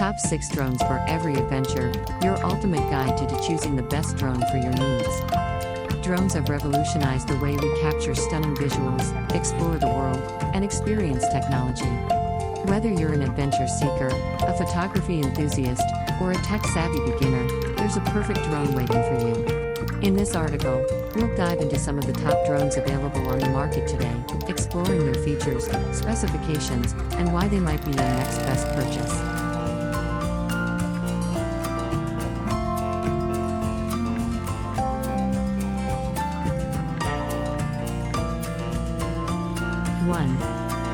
Top 6 Drones for Every Adventure, your ultimate guide to choosing the best drone for your needs. Drones have revolutionized the way we capture stunning visuals, explore the world, and experience technology. Whether you're an adventure seeker, a photography enthusiast, or a tech-savvy beginner, there's a perfect drone waiting for you. In this article, we'll dive into some of the top drones available on the market today, exploring their features, specifications, and why they might be your next best purchase.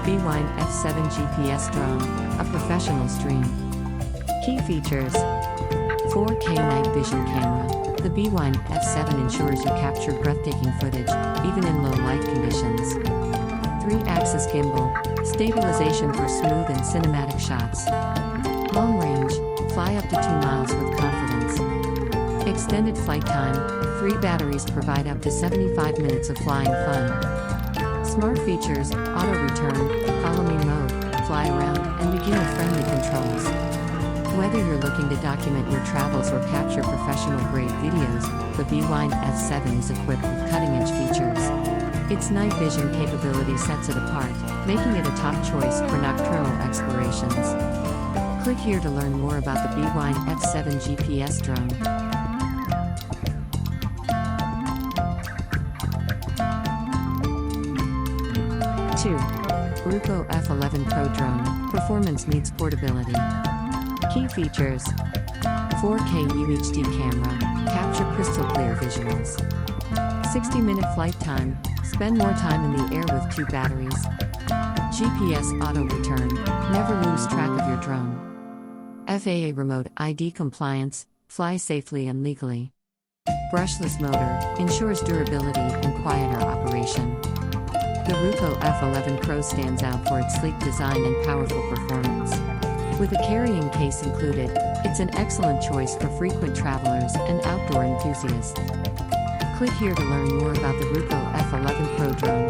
Bwine F7 GPS Drone, a professional stream. Key features: 4K night vision camera. The Bwine F7 ensures you capture breathtaking footage, even in low light conditions. 3-axis gimbal, stabilization for smooth and cinematic shots. Long range, fly up to 2 miles with confidence. Extended flight time, 3 batteries provide up to 75 minutes of flying fun. Smart features, auto return, follow me mode, fly around, and beginner-friendly controls. Whether you're looking to document your travels or capture professional-grade videos, the Bwine F7 is equipped with cutting-edge features. Its night vision capability sets it apart, making it a top choice for nocturnal explorations. Click here to learn more about the Bwine F7 GPS drone. 2. Ruko F11 Pro Drone, performance meets portability. Key features: 4K UHD camera, capture crystal clear visuals. 60-minute flight time, spend more time in the air with 2 batteries. GPS auto return, never lose track of your drone. FAA remote ID compliance, fly safely and legally. Brushless motor, ensures durability and quieter operation. The Ruko F11 Pro stands out for its sleek design and powerful performance. With a carrying case included, it's an excellent choice for frequent travelers and outdoor enthusiasts. Click here to learn more about the Ruko F11 Pro drone.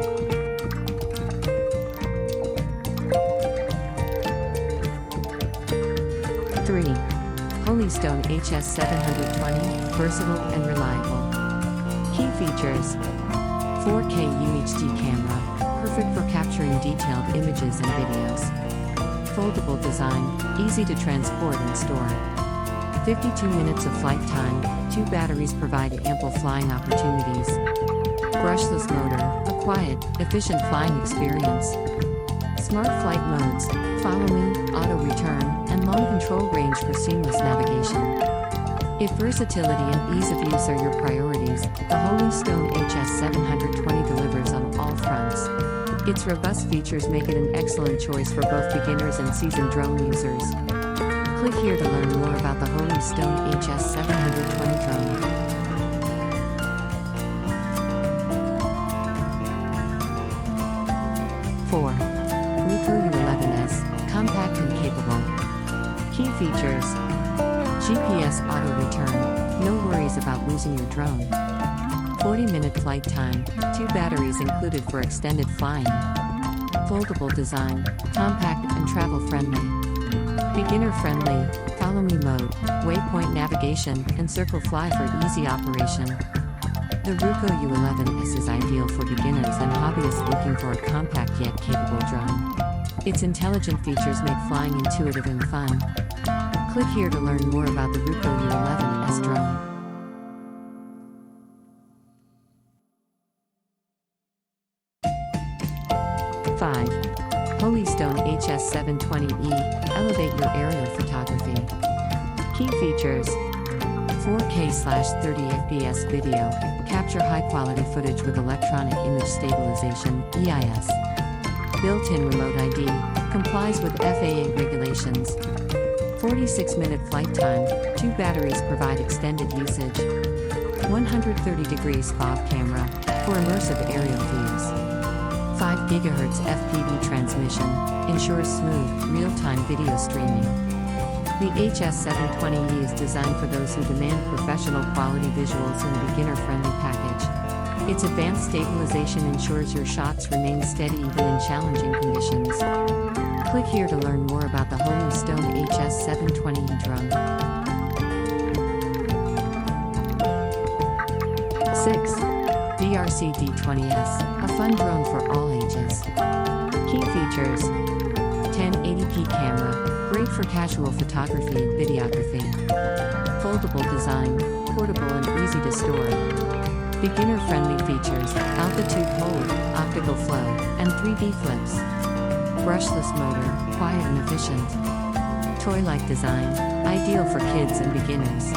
3. Holystone HS720, versatile and reliable. Key features: 4K UHD camera, perfect for capturing detailed images and videos. Foldable design, easy to transport and store. 52 minutes of flight time, 2 batteries provide ample flying opportunities. Brushless motor, a quiet, efficient flying experience. Smart flight modes, follow me, auto return, and long control range for seamless navigation. If versatility and ease of use are your priorities, the Holystone HS720 delivers on all fronts. Its robust features make it an excellent choice for both beginners and seasoned drone users. Click here to learn more about the Holystone HS720 drone. 4. Ruko U11S, compact and capable. Key features: GPS auto return, no worries about losing your drone. 40-minute flight time, 2 batteries included for extended flying. Foldable design, compact and travel-friendly. Beginner-friendly, follow me mode, waypoint navigation, and circle fly for easy operation. The Ruko U11S is ideal for beginners and hobbyists looking for a compact yet capable drone. Its intelligent features make flying intuitive and fun. Click here to learn more about the Ruko U11S drone. 5. Holystone HS720E, elevate your aerial photography. Key features: 4K/30 FPS video, capture high-quality footage with electronic image stabilization (EIS). Built-in remote ID, complies with FAA regulations. 46-minute flight time, 2 batteries provide extended usage. 130 degrees FOV camera, for immersive aerial views. 5 GHz FPV transmission, ensures smooth, real-time video streaming. The HS720E is designed for those who demand professional quality visuals in a beginner-friendly package. Its advanced stabilization ensures your shots remain steady even in challenging conditions. Click here to learn more about the Holy Stone HS720E drone. 6. DRC D20S, a fun drone for all ages. Key features: 1080p camera, great for casual photography and videography. Foldable design, portable and easy to store. Beginner-friendly features: altitude hold, optical flow, and 3D flips. Brushless motor, quiet and efficient. Toy-like design, ideal for kids and beginners.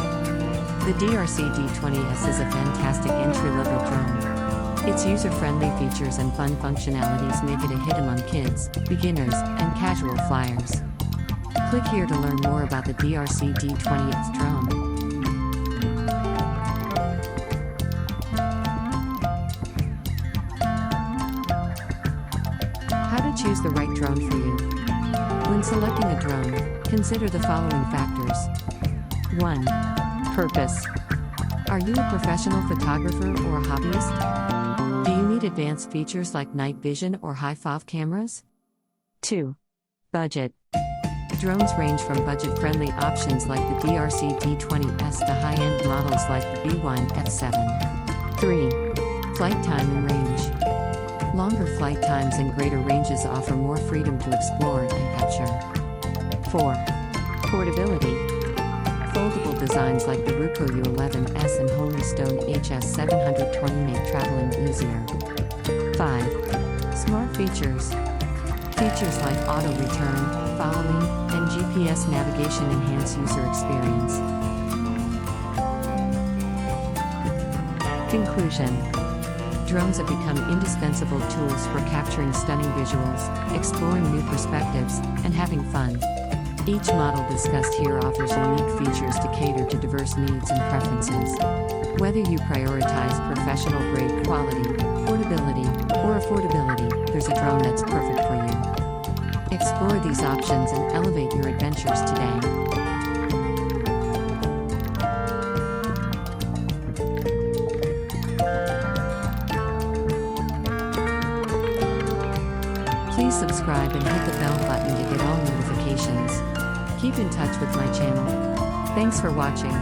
The DRC D20S is a fantastic entry-level drone. Its user-friendly features and fun functionalities make it a hit among kids, beginners, and casual flyers. Click here to learn more about the DRC D20S drone. How to choose the right drone for you. When selecting a drone, consider the following factors. 1. Purpose. Are you a professional photographer or a hobbyist? Do you need advanced features like night vision or high-FOV cameras? 2. Budget. Drones range from budget-friendly options like the DRC D20S to high-end models like the B1 F7. 3. Flight time and range. Longer flight times and greater ranges offer more freedom to explore and capture. 4. Portability. Foldable designs like the Ruko U11S and Holy Stone HS720 make traveling easier. 5. Smart features. Features like auto return, following, and GPS navigation enhance user experience. Conclusion. Drones have become indispensable tools for capturing stunning visuals, exploring new perspectives, and having fun. Each model discussed here offers unique features to cater to diverse needs and preferences. Whether you prioritize professional-grade quality, portability, or affordability, there's a drone that's perfect for you. Explore these options and elevate your adventures today. Please subscribe and hit the bell button to get all notifications. Keep in touch with my channel. Thanks for watching.